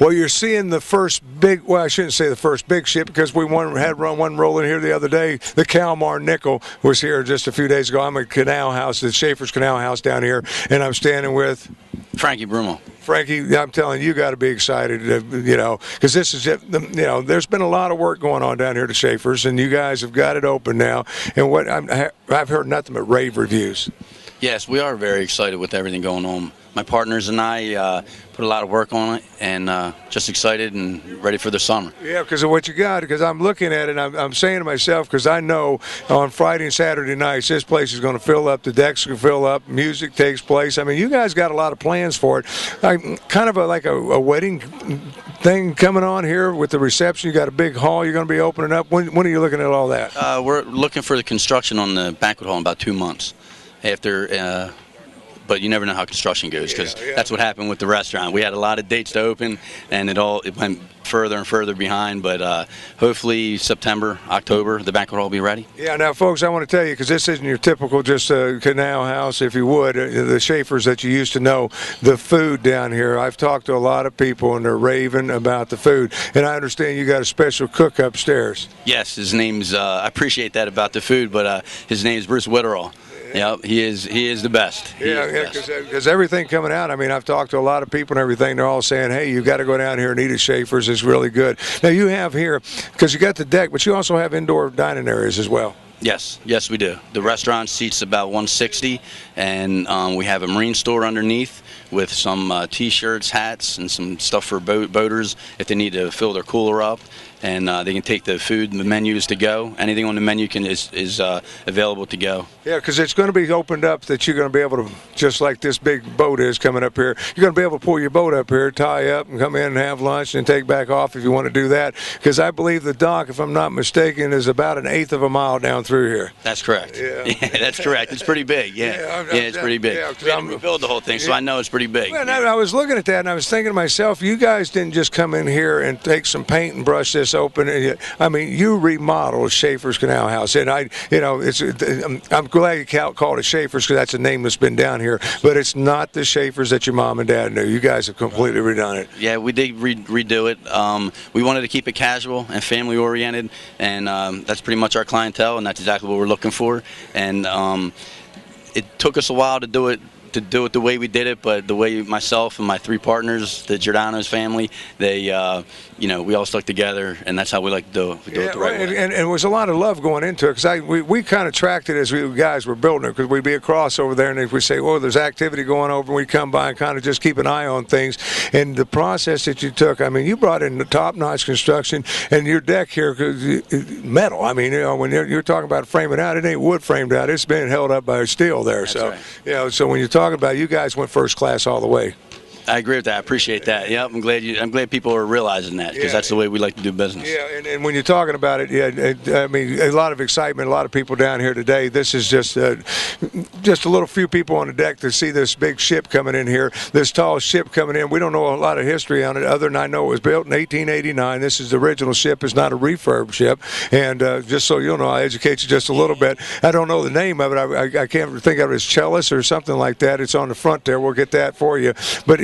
Well, you're seeing the first big, well, I shouldn't say the first big ship because we had run one rolling here the other day. The Calmar Nickel was here just a few days ago. I'm at Canal House, the Schaefers Canal House down here, and I'm standing with Frankie Brummel. Frankie, I'm telling you, got to be excited, because this is it. There's been a lot of work going on down here at Schaefers, and you guys have got it open now. And I've heard nothing but rave reviews. Yes, we are very excited with everything going on. My partners and I put a lot of work on it, and just excited and ready for the summer. Yeah, because of what you got. Because I'm looking at it, and I'm saying to myself, because I know on Friday and Saturday nights, this place is going to fill up. The decks will fill up. Music takes place. I mean, you guys got a lot of plans for it. Kind of like a wedding thing coming on here with the reception. You got a big hall you're going to be opening up. When are you looking at all that? We're looking for the construction on the banquet hall in about 2 months. After. But you never know how construction goes, because that's what happened with the restaurant. We had a lot of dates to open, and it went further and further behind. But hopefully September, October, the banquet hall will be ready. Yeah. Now, folks, I want to tell you, because this isn't your typical just canal house, if you would, the Schaefers that you used to know, the food down here. I've talked to a lot of people, and they're raving about the food. And I understand you got a special cook upstairs. Yes, his name's. I appreciate that about the food, but his name is Bruce Witterall. Yeah, he is the best. Because everything coming out, I mean, I've talked to a lot of people and everything. They're all saying, hey, you got to go down here and eat at Schaefers. It's really good. Now, you have here, because you got the deck, but you also have indoor dining areas as well. Yes, we do. The restaurant seats about 160, and we have a marine store underneath with some T-shirts, hats, and some stuff for boaters if they need to fill their cooler up. And they can take the food and the menus to go. Anything on the menu is available to go. Yeah, because it's going to be opened up that you're going to be able to, just like this big boat is coming up here, you're going to be able to pull your boat up here, tie up, and come in and have lunch and take back off if you want to do that. Because I believe the dock, if I'm not mistaken, is about 1/8 of a mile down through here. That's correct. Yeah, that's correct. It's pretty big. Yeah, it's pretty big. Yeah, we had to rebuild the whole thing, so I know it's pretty big. Well, I was looking at that, and I was thinking to myself, you guys didn't just come in here and take some paint and brush this open. I mean, you remodeled Schaefers Canal House, and I'm glad you called it Schaefers because that's a name that's been down here. But it's not the Schaefers that your mom and dad knew. You guys have completely redone it. Yeah, we did redo it. We wanted to keep it casual and family oriented, and that's pretty much our clientele, and that's exactly what we're looking for. And it took us a while to do it the way we did it, but the way myself and my 3 partners, the Giordano's family, they, we all stuck together, and that's how we like to do it the right way. And there was a lot of love going into it, because we kind of tracked it as we guys were building it, because we'd be across over there, and if we say, well, there's activity going over, and we'd come by and kind of just keep an eye on things. And the process that you took, I mean, you brought in the top-notch construction, and your deck here, metal. I mean, when you're talking about framing out, it ain't wood framed out. It's been held up by steel there. That's right. So when you're talking about, you guys went first class all the way. I agree with that. I appreciate that. Yep, I'm glad people are realizing that, because that's the way we like to do business. Yeah, and when you're talking about it, I mean, a lot of excitement, a lot of people down here today. This is just a little few people on the deck to see this big ship coming in here, this tall ship coming in. We don't know a lot of history on it, other than I know it was built in 1889. This is the original ship. It's not a refurb ship. And just so you'll know, I'll educate you just a little bit. I don't know the name of it. I can't think of it as Chellis or something like that. It's on the front there. We'll get that for you. But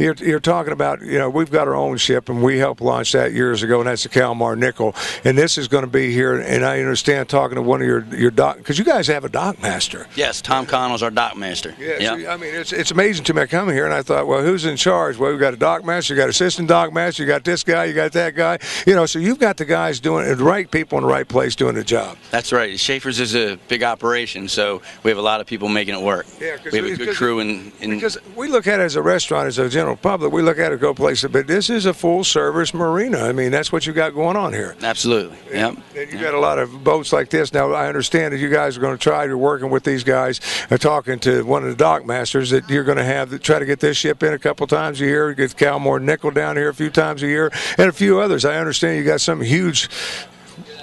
you're talking about, we've got our own ship, and we helped launch that years ago, and that's the Calmar Nickel. And this is going to be here, and I understand, talking to one of your dock, because you guys have a dock master. Yes, Tom Connell's our dock master. Yeah, yep. So, I mean, it's amazing to me. I come here, and I thought, well, who's in charge? Well, we've got a dock master, you got assistant dock master, you got this guy, you got that guy. So you've got the guys doing it, the right people in the right place doing the job. That's right. Schaefers is a big operation, so we have a lot of people making it work. Yeah, we have a good crew. Because we look at it as a restaurant, as a general public, we look at it, go places, but this is a full-service marina. I mean, that's what you got going on here. Absolutely. Yep. And you got a lot of boats like this. Now, I understand that you guys are going to try to working with these guys, talking to one of the dock masters, that you're going to have try to get this ship in a couple times a year, get Calmar Nickel down here a few times a year, and a few others. I understand you got some huge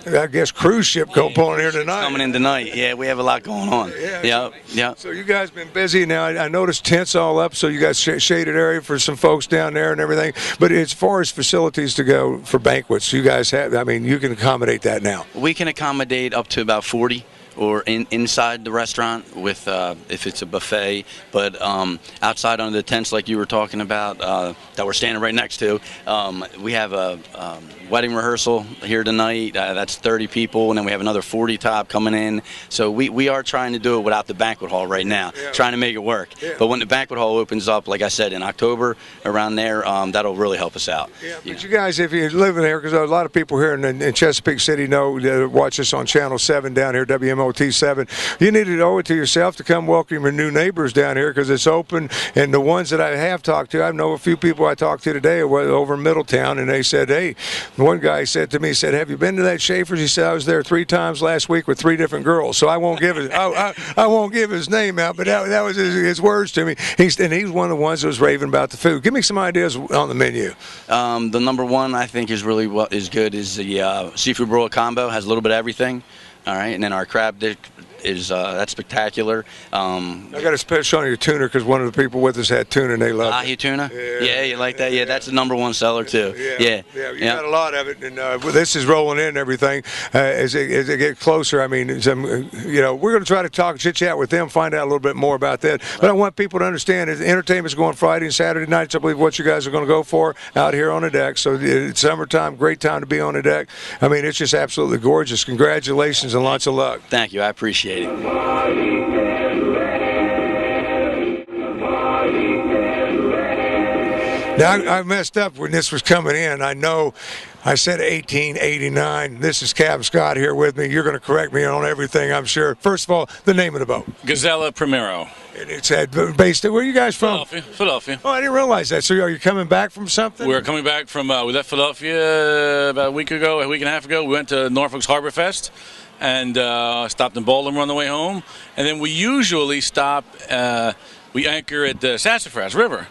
I guess, cruise ship pulling here tonight. Coming in tonight. Yeah, we have a lot going on. Yeah. So you guys been busy now. I noticed tents all up, so you got shaded area for some folks down there and everything. But as far as facilities to go for banquets, you guys have. I mean, you can accommodate that now. We can accommodate up to about 40. Or inside the restaurant with if it's a buffet, but outside under the tents like you were talking about that we're standing right next to, we have a wedding rehearsal here tonight. That's 30 people, and then we have another 40 top coming in. So we are trying to do it without the banquet hall right now, trying to make it work. Yeah. But when the banquet hall opens up, like I said, in October, around there, that'll really help us out. Yeah, but you guys, if you live in here, because a lot of people here in Chesapeake City know, watch us on Channel 7 down here, WMOT7. You need to owe it to yourself to come welcome your new neighbors down here because it's open. And the ones that I have talked to, I know a few people I talked to today over in Middletown, and they said, hey, one guy said to me, have you been to that Schaefers? He said, I was there 3 times last week with 3 different girls. So I won't give his, I won't give his name out, but that was his words to me. He's one of the ones that was raving about the food. Give me some ideas on the menu. The number one I think is really what is good is the seafood broil combo. Has a little bit of everything. All right, and then our crab dip is that's spectacular. I got a special on your tuna because one of the people with us had tuna and they loved it. Ahi tuna? Yeah, you like that? Yeah, that's the number one seller too. Yeah, you got a lot of it, and this is rolling in and everything as it gets closer. I mean, we're going to try to chit chat with them, find out a little bit more about that. But I want people to understand is entertainment's going Friday and Saturday nights. I believe what you guys are going to go for out here on the deck. So it's summertime, great time to be on the deck. I mean, it's just absolutely gorgeous. Congratulations and lots of luck. Thank you. I appreciate it. Now, I messed up when this was coming in. I know I said 1889. This is Captain Scott here with me. You're going to correct me on everything, I'm sure. First of all, the name of the boat. Gazella Primero. And it's based where are you guys from? Philadelphia. Oh, I didn't realize that. So are you coming back from something? We're coming back from, we left Philadelphia about a week and a half ago. We went to Norfolk's Harbor Fest and stopped in Baltimore on the way home. And then we usually stop, we anchor at the Sassafras River,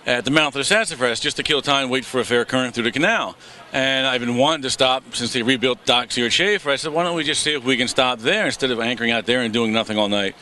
at the mouth of the Sassafras, just to kill time and wait for a fair current through the canal. And I've been wanting to stop since they rebuilt docks here at Schaefers. I said, why don't we just see if we can stop there instead of anchoring out there and doing nothing all night.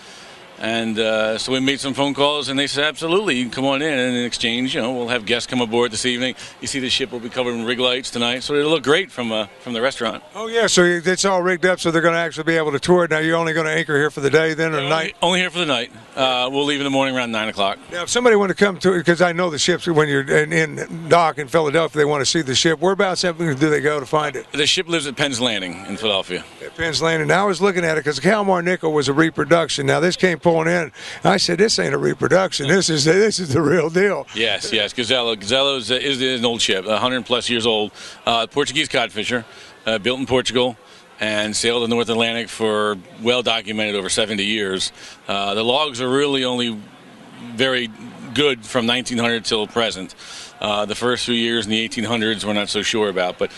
And so we made some phone calls, and they said, absolutely, you can come on in. And in exchange, we'll have guests come aboard this evening. You see the ship will be covered in rig lights tonight, so it'll look great from the restaurant. Oh, yeah, so it's all rigged up, so they're going to actually be able to tour it. Now, you're only going to anchor here for the day then or night? Only here for the night. We'll leave in the morning around 9 o'clock. Now, if somebody want to come to it, because I know the ships, when you're in dock in Philadelphia, they want to see the ship. Whereabouts do they go to find it? The ship lives at Penn's Landing in Philadelphia. At Penn's Landing. Now, I was looking at it because the Kalmar Nickel was a reproduction. Now, this came pulling in. I said, this ain't a reproduction. This is the real deal. Yes. Gazella is an old ship, 100-plus years old. Portuguese codfisher, built in Portugal, and sailed the North Atlantic for well-documented over 70 years. The logs are really only very good from 1900 till present. The first few years in the 1800s we're not so sure about, but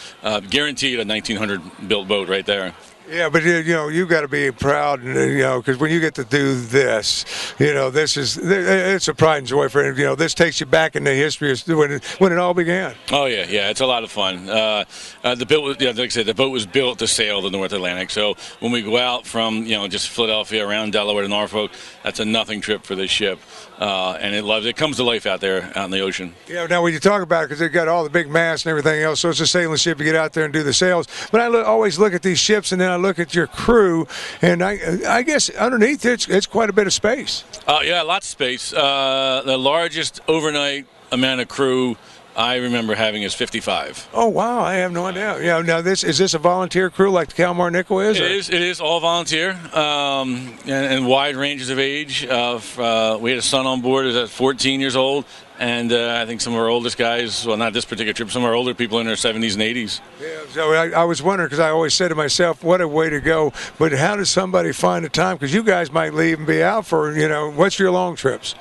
guaranteed a 1900 built boat right there. Yeah, but you've got to be proud, because when you get to do this, it's a pride and joy for this takes you back into history when it all began. Oh yeah, it's a lot of fun. The boat was built to sail the North Atlantic. So when we go out from just Philadelphia around Delaware to Norfolk, that's a nothing trip for this ship, and it comes to life out there out in the ocean. Yeah. Now when you talk about it, because they've got all the big masts and everything else, so it's a sailing ship. You get out there and do the sails. But I always look at these ships, and then I look at your crew, and I guess underneath it's quite a bit of space. Yeah, lots of space. The largest overnight amount of crew I remember having is 55. Oh wow, I have no idea. Yeah, now is this a volunteer crew like the Kalmar Nickel is? It is all volunteer, and wide ranges of age. We had a son on board who's at 14 years old. And I think some of our oldest guys, well, not this particular trip, some of our older people in their 70s and 80s. Yeah, so I was wondering, because I always said to myself, what a way to go. But how does somebody find the time? Because you guys might leave and be out for, what's your long trips?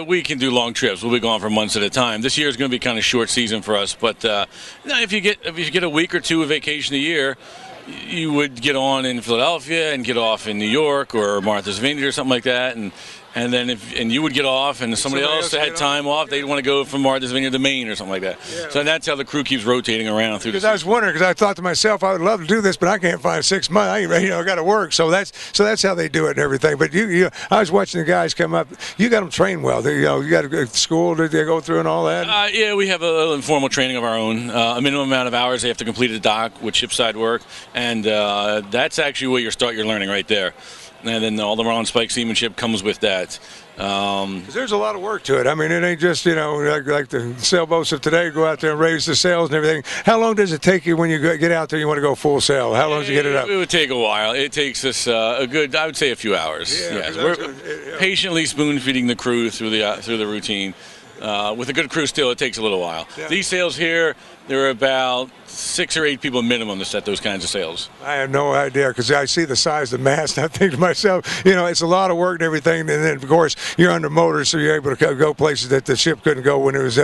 We can do long trips. We'll be gone for months at a time. This year is going to be kind of short season for us. But if you get a week or two of vacation a year, you would get on in Philadelphia and get off in New York or Martha's Vineyard or something like that, and and then and you would get off, and somebody else had time off, they'd want to go from Martha's Vineyard to Maine or something like that. Yeah. So that's how the crew keeps rotating around through. Because I was wondering, because I thought to myself, I would love to do this, but I can't find 6 months. I got to work. So that's how they do it and everything. But I was watching the guys come up. You got them trained well. You got to go to school. Did they go through and all that? Yeah, we have a little informal training of our own. A minimum amount of hours they have to complete at the dock with shipside work, and that's actually where you start your learning right there. And then all the round spike seamanship comes with that. There's a lot of work to it. I mean, it ain't just, like the sailboats of today, go out there and raise the sails and everything. How long does it take you when you get out there and you want to go full sail? How long does you get it up? It would take a while. It takes us a good, I would say, a few hours. Yeah, yes. We're patiently spoon-feeding the crew through the routine. With a good crew still, it takes a little while. Yeah. These sails here, there are about 6 or 8 people minimum to set those kinds of sails. I have no idea, because I see the size of the mast and I think to myself, it's a lot of work and everything. And then, of course, you're under motors, so you're able to go places that the ship couldn't go when it was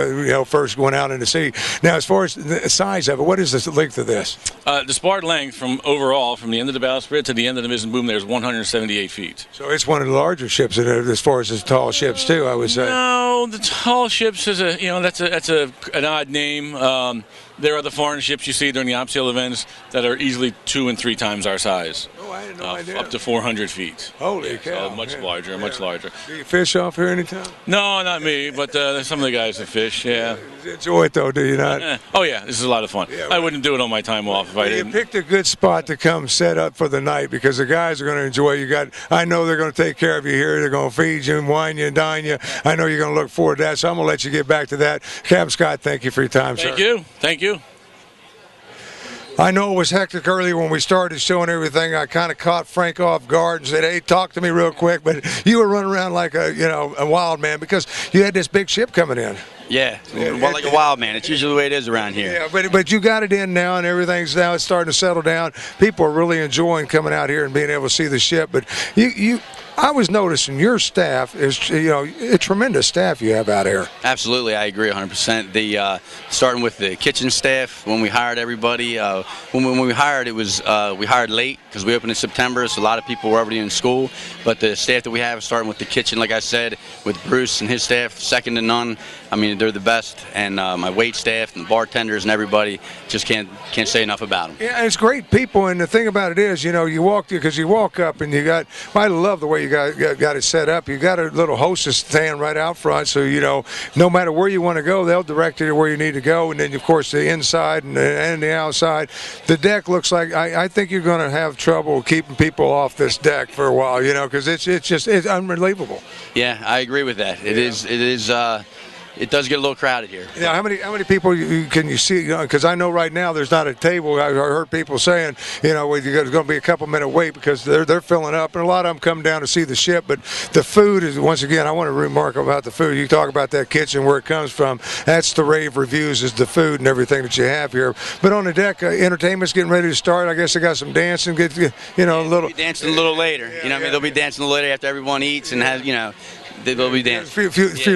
first going out into sea. Now, as far as the size of it, what is the length of this? The spar length from the end of the bowsprit to the end of the mizzen boom, there's 178 feet. So it's one of the larger ships as far as the tall ships too, I would say. No, the tall ships is that's an odd name. There are the foreign ships you see during the opsail events that are easily 2 and 3 times our size. Oh, I had no idea. Up to 400 feet. Holy cow. So much larger, much larger. Do you fish off here anytime? No, not me, but some of the guys that fish, yeah. Enjoy it, though, do you not? Oh, yeah, this is a lot of fun. Yeah, I wouldn't do it on my time off if I didn't. You picked a good spot to come set up for the night, because the guys are going to enjoy you. I know they're going to take care of you here. They're going to feed you and wine you and dine you. I know you're going to look forward to that, so I'm going to let you get back to that. Captain Scott, thank you for your time, sir. Thank you. Thank you. I know it was hectic earlier when we started showing everything. I kind of caught Frank off guard and said, "Hey, talk to me real quick." But you were running around like a wild man, because you had this big ship coming in. Yeah, well, like a wild man. It's usually the way it is around here. Yeah, but you got it in now, and everything's now starting to settle down. People are really enjoying coming out here and being able to see the ship. But I was noticing your staff is, a tremendous staff you have out here. Absolutely, I agree 100%. Starting with the kitchen staff, when we hired everybody, when we hired, it was we hired late because we opened in September, so a lot of people were already in school. But the staff that we have, starting with the kitchen, like I said, with Bruce and his staff, second to none. I mean, they're the best, and my wait staff and the bartenders and everybody, just can't say enough about them. Yeah, and it's great people, and the thing about it is, you walk up and I love the way you got it set up. You got a little hostess stand right out front, so no matter where you want to go, they'll direct you to where you need to go. And then, of course, the inside and the outside. The deck looks like I think you're going to have trouble keeping people off this deck for a while, because it's unbelievable. Yeah, I agree with that. It does get a little crowded here. Yeah, how many people can you see? Because I know right now there's not a table. I heard people saying, there's going to be a couple-minute wait because they're filling up, and a lot of them come down to see the ship. But the food is, once again, I want to remark about the food. You talk about that kitchen, where it comes from. That's the rave reviews, is the food and everything that you have here. But on the deck, entertainment's getting ready to start. I guess they got some dancing. A little. They'll be dancing a little later. They'll be dancing a little later after everyone eats and has they'll be dancing. Few drinks.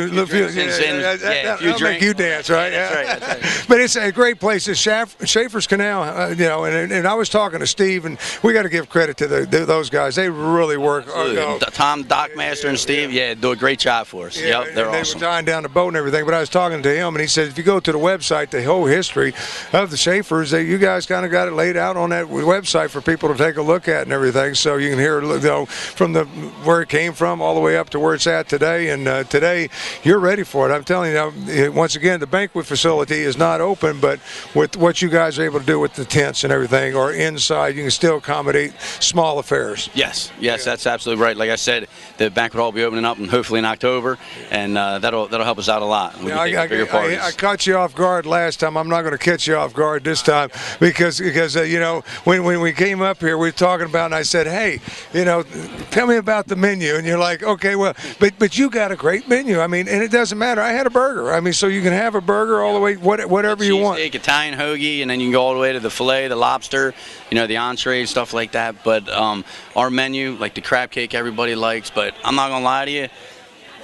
Make you dance, right? That's right. But it's a great place. It's Schaefers Canal, and I was talking to Steve, and we got to give credit to those guys. They really work. Tom, Dockmaster, and Steve, do a great job for us. Yeah, they're awesome. They were tying down the boat and everything, but I was talking to him, and he said, if you go to the website, the whole history of the Schaefers, you guys kind of got it laid out on that website for people to take a look at and everything, so you can hear from where it came from all the way up to where it's at today. And today you're ready for it. I'm telling you, once again, the banquet facility is not open, but with what you guys are able to do with the tents and everything, or inside, you can still accommodate small affairs. Yes, that's absolutely right. Like I said, the banquet hall will be opening up, and hopefully in October, and that'll help us out a lot. I caught you off guard last time. I'm not going to catch you off guard this time, because when we came up here, we were talking about, and I said, hey, tell me about the menu, and you're like, okay, well, but you got a great menu. I mean, and it doesn't matter. I had a burger. I mean, so you can have a burger all the way, whatever you want. Cheesesteak, Italian hoagie, and then you can go all the way to the filet, the lobster, the entrees, stuff like that. But our menu, like the crab cake, everybody likes. But I'm not gonna lie to you.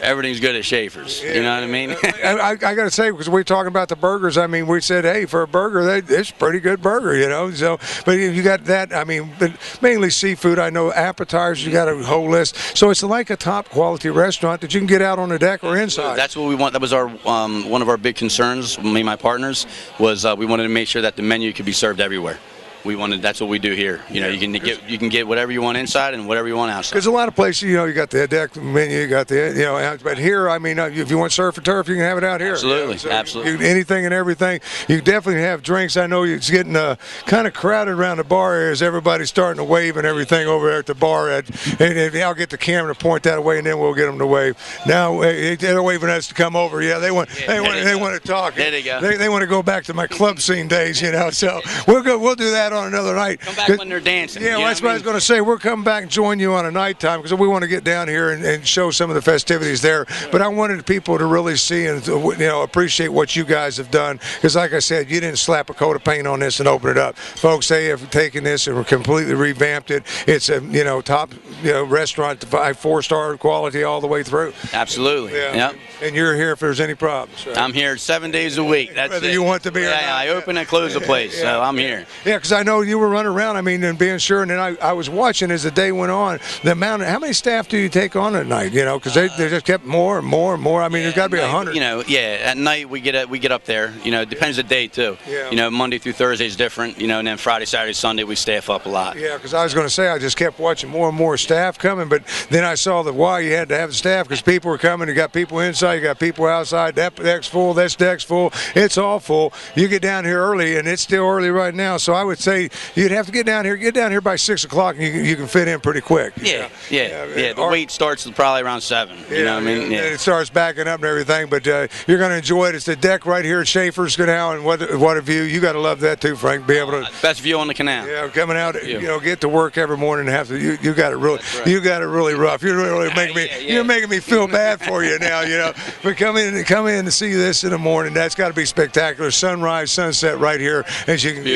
Everything's good at Schaefers. You know what I mean? I got to say, because we're talking about the burgers, I mean, we said, hey, for a burger, it's a pretty good burger, you know. So, but you got that, I mean, but mainly seafood. I know appetizers, you got a whole list. So it's like a top quality restaurant that you can get out on the deck or inside. That's what we want. That was our one of our big concerns, me and my partners, was we wanted to make sure that the menu could be served everywhere. That's what we do here. You know, you can get whatever you want inside and whatever you want outside. There's a lot of places, you know, you got the deck menu, you got the, you know, but here, I mean, if you want surf and turf, you can have it out here. Absolutely, you know? So absolutely. Anything and everything. You definitely have drinks. I know it's getting kind of crowded around the bar areas. Everybody's starting to wave and everything over there at the bar. And I'll get the camera to point that way, and then we'll get them to wave. Now they're waving us to come over. Yeah, they want to talk. There they go. They want to go back to my club scene days, you know. So we'll do that on another night. Come back when they're dancing. Yeah, well, that's what I was going to say. We'll come back and join you on a nighttime because we want to get down here and show some of the festivities there. But I wanted people to really see and appreciate what you guys have done because, like I said, you didn't slap a coat of paint on this and open it up. Folks, they have taken this and completely revamped it. It's a top restaurant, 4-star quality all the way through. Absolutely. Yeah. Yep. And you're here if there's any problems. Right? I'm here 7 days a week. That's Whether it. you want to be or not. I open and close the place, so I'm here. Yeah, because I know you were running around, I mean, and being sure, and then I was watching as the day went on, the amount of, how many staff do you take on at night, you know, because they just kept more and more and more. I mean, there's got to be 100. You know, at night we get up there, you know, it depends the day too. Yeah. You know, Monday through Thursday is different, you know, and then Friday, Saturday, Sunday we staff up a lot. Yeah, because I was going to say I just kept watching more and more staff coming, but then I saw why you had to have the staff because people were coming. You got people inside, you got people outside. That deck's full, this deck's full. It's all full. You get down here early, and it's still early right now. So I would say you'd have to get down here by 6 o'clock, and you can fit in pretty quick. Yeah. The wait starts probably around 7. You know what I mean? Yeah. And it starts backing up and everything, but you're going to enjoy it. It's the deck right here at Schaefers Canal, and what a view! You got to love that too, Frank. Be able to best view on the canal. Yeah, coming out, get to work every morning and have to. You got it really. Right. You got it really rough. You're really making me. You're making me feel bad for you now. You know, but come in to see this in the morning. That's got to be spectacular. Sunrise, sunset right here, as you can,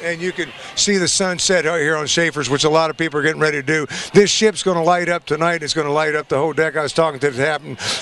and you can see the sunset right here on Schaefers, which a lot of people are getting ready to do. This ship's going to light up tonight. It's going to light up the whole deck. I was talking to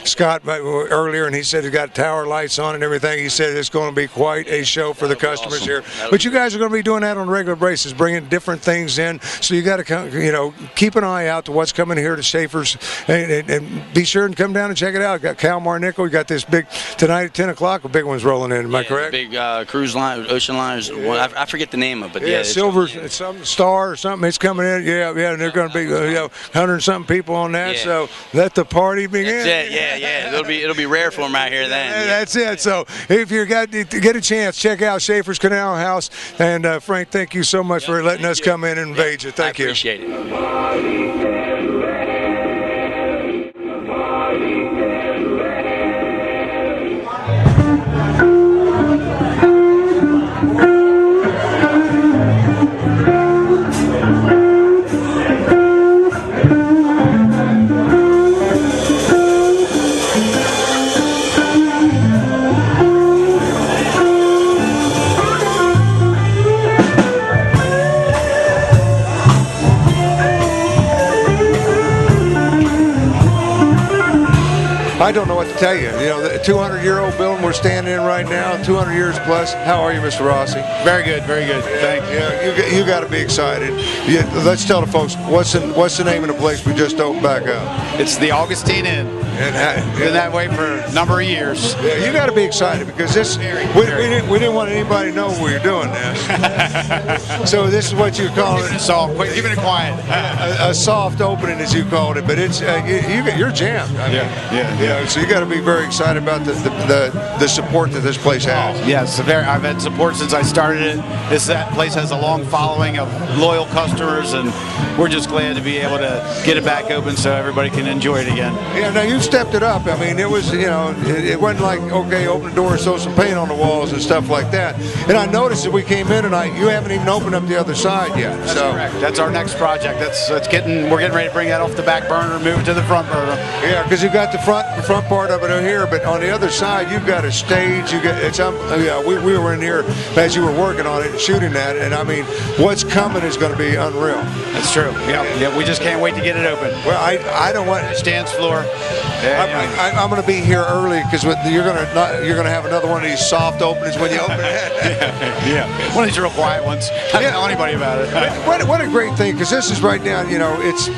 Scott earlier, and he said it's got tower lights on and everything. He said it's going to be quite a show for the customers here. But you guys are going to be doing that on a regular basis, bringing different things in. So you got to, keep an eye out to what's coming here to Schaefers, and be sure and come down and check it out. Got Cal Marnickel. We got this big tonight at 10 o'clock. A big one's rolling in. Am I correct? Big cruise line, ocean liners. Well, I forget the name of it, but Silver, it's some star or something. It's coming in. Yeah, and they're going to be 100-something people on that. Yeah. So let the party begin. That's it. Yeah. It'll be rare for them out here then. That's it. So if you get a chance, check out Schaefers Canal House. And Frank, thank you so much for letting us come in and invade you. Thank you. I appreciate it. I don't know what to tell you. You know, the 200-year-old building we're standing in right now, 200 years plus. How are you, Mr. Rossi? Very good, very good. Thank you. Yeah, you got to be excited. Let's tell the folks what's the name of the place we just opened back up. It's the Augustine Inn. Been that way for a number of years. Yeah, you got to be excited because this we didn't want anybody to know we were doing this. So this is what you call it. Soft, keeping it quiet. A soft opening, as you called it, but it's you're jammed. I mean, yeah. So you got to be very excited about the support that this place has. Yes, I've had support since I started it. That place has a long following of loyal customers, and we're just glad to be able to get it back open so everybody can enjoy it again. Yeah, now you stepped it up. I mean, it was, it wasn't like, okay, open the door and throw some paint on the walls and stuff like that. And I noticed that we came in tonight, you haven't even opened up the other side yet. That's correct. That's our next project. We're getting ready to bring that off the back burner, move it to the front burner. Yeah, because you got the front the front part of it here, but on the other side, you've got a stage. You got we were in here as you were working on it, shooting that, and I mean, what's coming is going to be unreal. That's true. Yeah. We just can't wait to get it open. Well, I don't want dance floor. I'm going to be here early because you're going to have another one of these soft openings when you open it. yeah. One of these real quiet ones. I don't tell anybody about it. What a great thing, because this is right down. It's.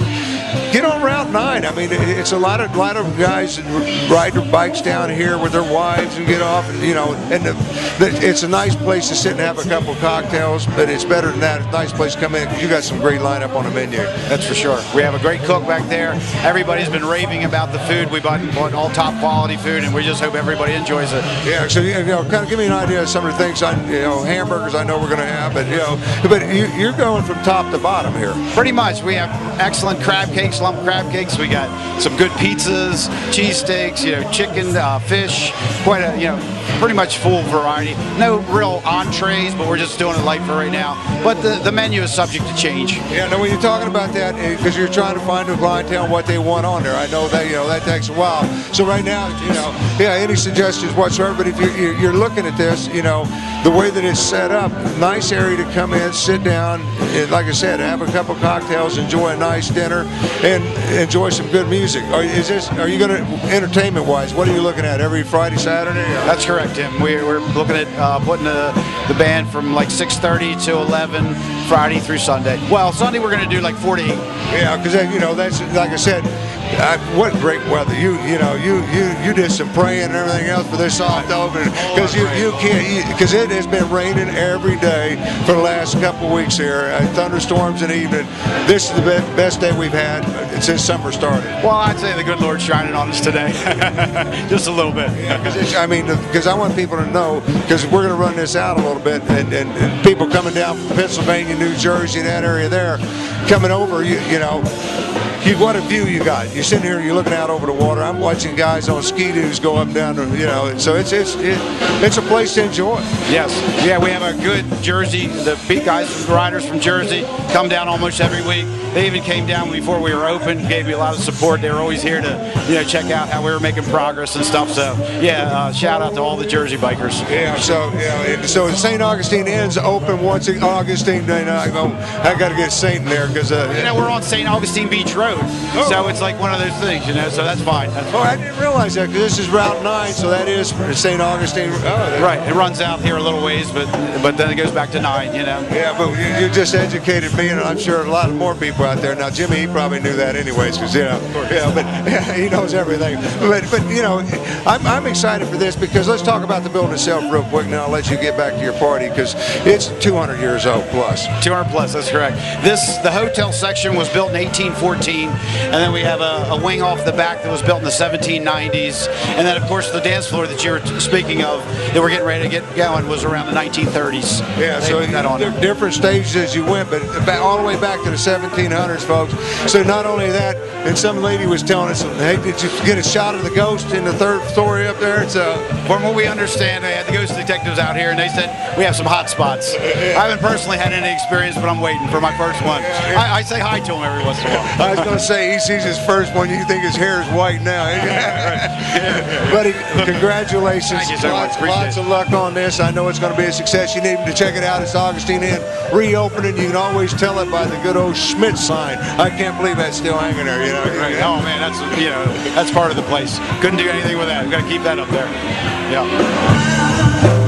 Get on Route 9. I mean, it's a lot of guys ride their bikes down here with their wives and get off, and it's a nice place to sit and have a couple of cocktails. But it's better than that. It's a nice place to come in. You got some great lineup on the menu. That's for sure. We have a great cook back there. Everybody's been raving about the food. We bought all top quality food, and we just hope everybody enjoys it. Yeah. So kind of give me an idea of some of the things. Hamburgers I know we're going to have, but you're going from top to bottom here. Pretty much. We have excellent crab cakes, lump crab cakes. We got some good pizzas, cheesesteaks, chicken, fish, quite a, pretty much full variety. No real entrees, but we're just doing it light for right now. But the menu is subject to change. Yeah, no, when you're talking about that, because you're trying to find a clientele what they want on there. I know that, that takes a while. So right now, any suggestions whatsoever, but if you're looking at this, the way that it's set up, nice area to come in, sit down, and like I said, have a couple cocktails, enjoy a nice dinner, and enjoy some good music. Are you going to, entertainment-wise, what are you looking at, every Friday, Saturday? That's correct, Tim. We're looking at putting the band from like 6:30 to 11, Friday through Sunday. Well, Sunday we're going to do like 4 to 8. Yeah, because that's, like I said, what great weather. You did some praying and everything else for this soft opening, because you can't, because it has been raining every day for the last couple of weeks here. Thunderstorms in the evening. This is the best day we've had since summer started. Well, I'd say the good Lord's shining on us today, just a little bit. Because I want people to know, because we're going to run this out a little bit, and people coming down from Pennsylvania, New Jersey, that area there, coming over, what a view you got. You're sitting here, you're looking out over the water. I'm watching guys on ski-doos go up and down, so it's a place to enjoy. Yes. Yeah, we have a good Jersey, the big guys, the riders from Jersey come down almost every week. They even came down before we were open, gave me a lot of support. They were always here to, check out how we were making progress and stuff. So, shout out to all the Jersey bikers. Yeah, so St. Augustine ends open once in Augustine. I got to get Saint in there because we're on St. Augustine Beach Road, so it's like one of those things, so that's fine. I didn't realize that, because this is Route 9, so that is St. Augustine. Right, it runs out here a little ways, but then it goes back to 9. Yeah, but you just educated me, and I'm sure a lot of more people out there. Now, Jimmy, he probably knew that anyways, because but he knows everything. But I'm excited for this, because let's talk about the building itself real quick. Now I'll let you get back to your party, because it's 200 years old plus. 200 plus, that's correct. The hotel section was built in 1814, and then we have a wing off the back that was built in the 1790s, and then of course the dance floor that you were speaking of that we're getting ready to get going was around the 1930s. Yeah, so different stages as you went, but all the way back to the 1700s, folks. So not only that, and some lady was telling us, hey, did you get a shot of the ghost in the third story up there? So from what we understand, they had the ghost detectives out here, and they said we have some hot spots. I haven't personally had any experience, but I'm waiting for my first one. I say hi to him every once in a while. I was going to say, he sees his first one, you think his hair is white now. Buddy, congratulations. Thank you so much. Lots of luck on this. I know it's going to be a success. You need to check it out. It's Augustine Inn reopening. You can always tell it by the good old Schmidt sign. I can't believe that's still hanging there. Right. Oh man, that's part of the place. Couldn't do anything with that. We've got to keep that up there. Yeah.